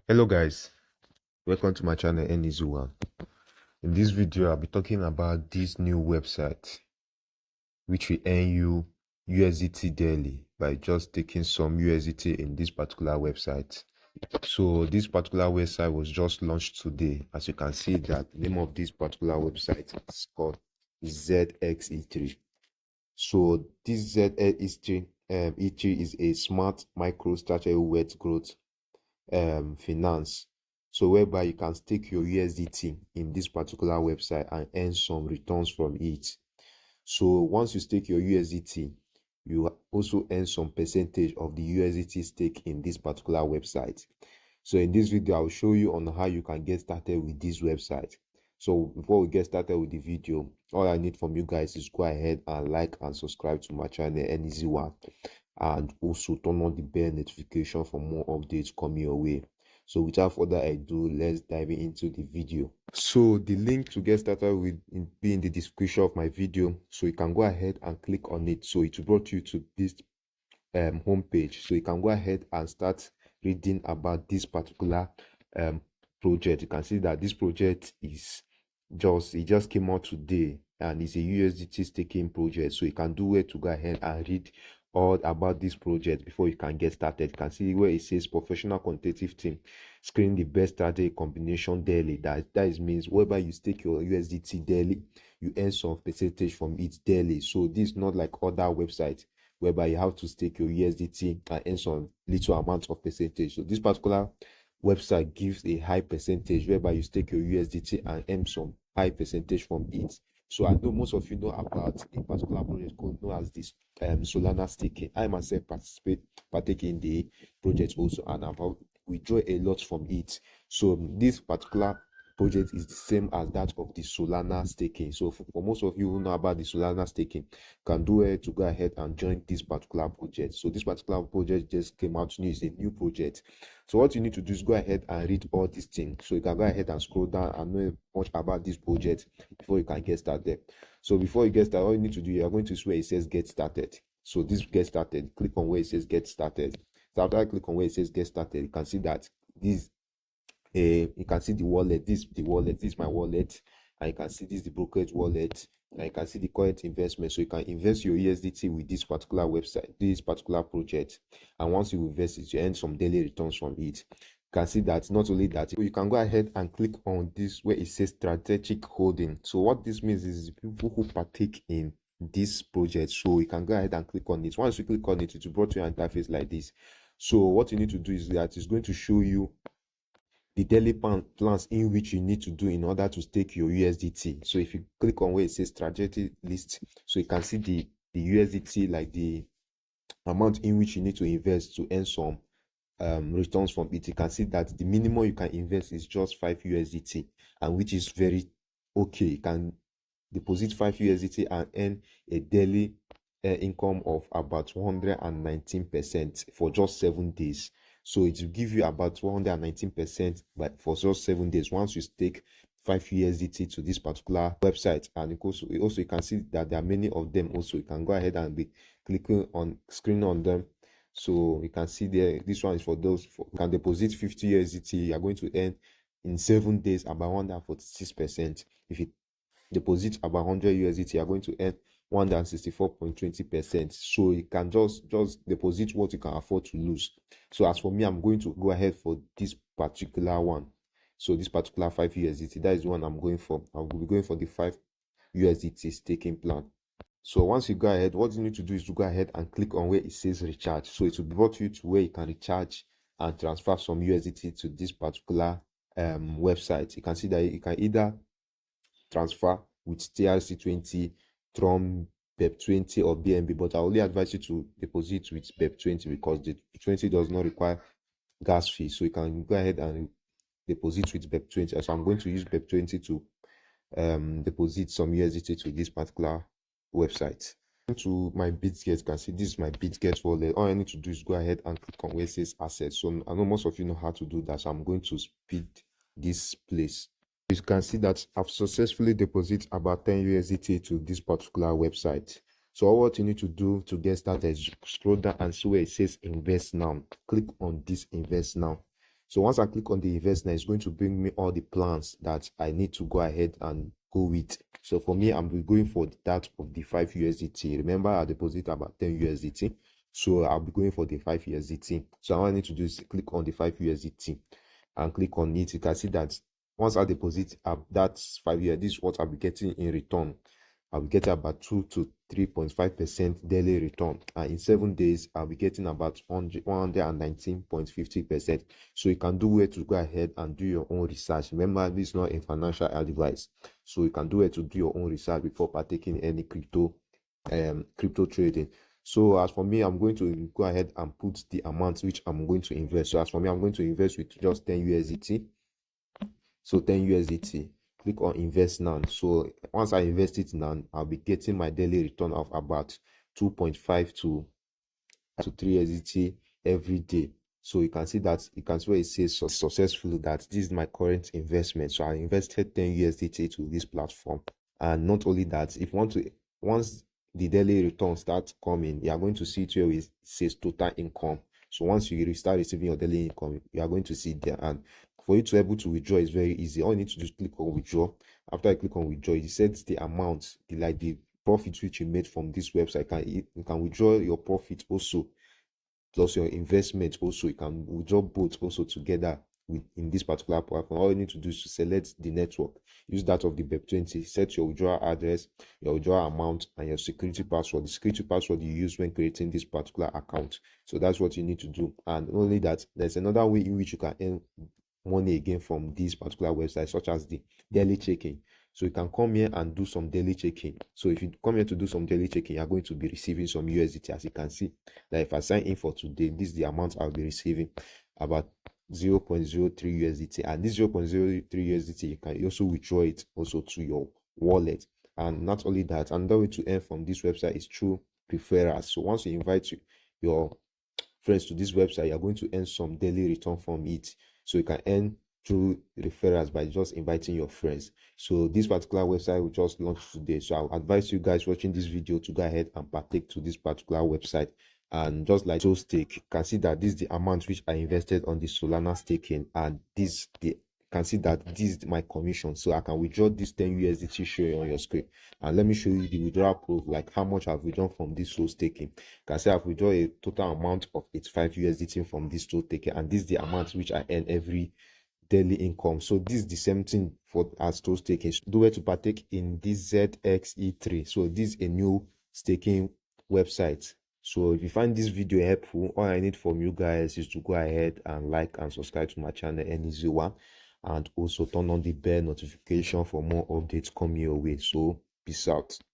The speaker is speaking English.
Hello guys, welcome to my channel Enizuwa. In this video, I'll be talking about this new website which will earn you USDT daily by just taking some USDT in this particular website. So this particular website was just launched today. As you can see, that the name of this particular website is called ZXE3. So this ZXE3 is a smart micro strategy wealth growth finance, so whereby you can stake your USDT in this particular website and earn some returns from it. So once you stake your USDT, you also earn some percentage of the USDT stake in this particular website. So in this video, I'll show you on how you can get started with this website. So before we get started with the video, all I need from you guys is go ahead and like and subscribe to my channel Enizuwa, and also turn on the bell notification for more updates coming your way. So without further ado, let's dive into the video. So the link to get started will be in the description of my video, so you can go ahead and click on it. So it will brought you to this homepage, so you can go ahead and start reading about this particular project. You can see that this project is just came out today, and it's a USDT staking project. So you can do where to go ahead and read all about this project before you can get started. You can see where it says professional quantitative team screen the best strategy combination daily. That means whereby you stake your USDT daily, you earn some percentage from it daily. So this is not like other websites whereby you have to stake your USDT and earn some little amount of percentage. So this particular website gives a high percentage whereby you stake your USDT and earn some high percentage from it. So I know most of you know about a particular project called known as this Solana staking. I myself partake in the project also, and I've withdraw a lot from it. So this particular project is the same as that of the Solana staking. So for most of you who know about the Solana staking, can do it to go ahead and join this particular project. So this particular project just came out new. It's a new project. So what you need to do is go ahead and read all these things. So you can go ahead and scroll down and know much about this project before you can get started. So before you get started, all you need to do, you are going to see where it says get started. So this get started, click on where it says get started. So after I click on where it says get started, you can see that this you can see the wallet. This is my wallet, and you can see this is the brokerage wallet, and you can see the current investment. So you can invest your USDT with this particular website, this particular project, and once you invest it, you earn some daily returns from it. You can see that not only that, you can go ahead and click on this where it says strategic holding. So what this means is people who partake in this project, so you can go ahead and click on it. Once you click on it, it will brought you an interface like this. So what you need to do is that it's going to show you the daily plans in which you need to do in order to stake your USDT. So if you click on where it says strategy list, so you can see the USDT, like the amount in which you need to invest to earn some returns from it. You can see that the minimum you can invest is just 5 USDT, and which is very okay. You can deposit 5 USDT and earn a daily income of about 119% for just 7 days. So it will give you about 119% but for just 7 days once you stake 5 USDT to this particular website. And also you can see that there are many of them. Also, you can go ahead and be clicking on screen on them. So you can see there, this one is for those you can deposit 50 USDT. You are going to earn in 7 days about 146%. If you deposit about 100 USDT, you are going to earn 164.20%. So you can just deposit what you can afford to lose. So as for me, I'm going to go ahead for this particular one. So this particular 5 USDT, that is the one I'm going for. I'll be going for the 5 USDT staking plan. So once you go ahead, what you need to do is to go ahead and click on where it says recharge. So it will brought you to where you can recharge and transfer some USDT to this particular website. You can see that you can either transfer with TRC20, Tron, BEP20 or BNB, but I only advise you to deposit with BEP20 because the 20 does not require gas fee. So you can go ahead and deposit with BEP20. So I'm going to use BEP20 to deposit some USDT to this particular website. To my BitGet, you can see this is my BitGet wallet. All I need to do is go ahead and click on where it says assets. So I know most of you know how to do that, so I'm going to speed this place. You can see that I've successfully deposited about 10 USDT to this particular website. So all what you need to do to get started is scroll down and see where it says invest now. Click on this invest now. So once I click on the invest now, it's going to bring me all the plans that I need to go ahead and go with. So for me, I'm going for that of the 5 USDT. Remember, I deposit about 10 USDT. So I'll be going for the 5 USDT. So all I need to do is click on the 5 USDT and click on it. You can see that once I deposit that 5 year, this is what I'll be getting in return. I'll be getting about 2 to 3.5% daily return, and in 7 days I'll be getting about 119.50%. So you can do it to go ahead and do your own research. Remember, this is not a financial advice, so you can do it to do your own research before partaking in any crypto trading. So as for me, I'm going to go ahead and put the amount which I'm going to invest. So as for me, I'm going to invest with just 10 USDT. So 10 USDT. Click on invest now. So once I invest it now, I'll be getting my daily return of about 2.5 to 3 USDT every day. So you can see where it says successful, that this is my current investment. So I invested 10 USDT to this platform. And not only that, if you want to, once the daily return starts coming, you are going to see it where it says total income. So once you start receiving your daily income, you are going to see it there. And for you to be able to withdraw is very easy. All you need to do is click on withdraw. After I click on withdraw, it sets the amount, the profit which you made from this website. You can withdraw your profit also, plus your investment also. You can withdraw both also together in this particular platform. All you need to do is to select the network, use that of the BEP20, set your withdrawal address, your withdrawal amount, and your security password, the security password you use when creating this particular account. So that's what you need to do. And not only that, there's another way in which you can earn money again from this particular website, such as the daily checking. So you can come here and do some daily checking. So if you come here to do some daily checking, you're going to be receiving some USDT. As you can see, that if I sign in for today, this is the amount I'll be receiving, about 0.03 USDT. And this 0.03 USDT, you can also withdraw it also to your wallet. And not only that, another way to earn from this website is through referrals. So once you invite your friends to this website, you're going to earn some daily return from it. So you can earn through referrals by just inviting your friends. So this particular website will just launch today. So I'll advise you guys watching this video to go ahead and partake to this particular website. And just like so stake, you can see that this is the amount which I invested on the Solana staking, and this the can see that this is my commission. So I can withdraw this 10 USDT showing on your screen. And let me show you the withdrawal proof, like how much I've withdrawn from this soul staking. You can see I've withdrawn a total amount of 85 USDT from this soul staking, and this is the amount which I earn every daily income. So this is the same thing for as soul staking. Do it to partake in this ZXE3. So this is a new staking website. So if you find this video helpful, all I need from you guys is to go ahead and like and subscribe to my channel, N-Easy1, and also turn on the bell notification for more updates coming your way. So peace out.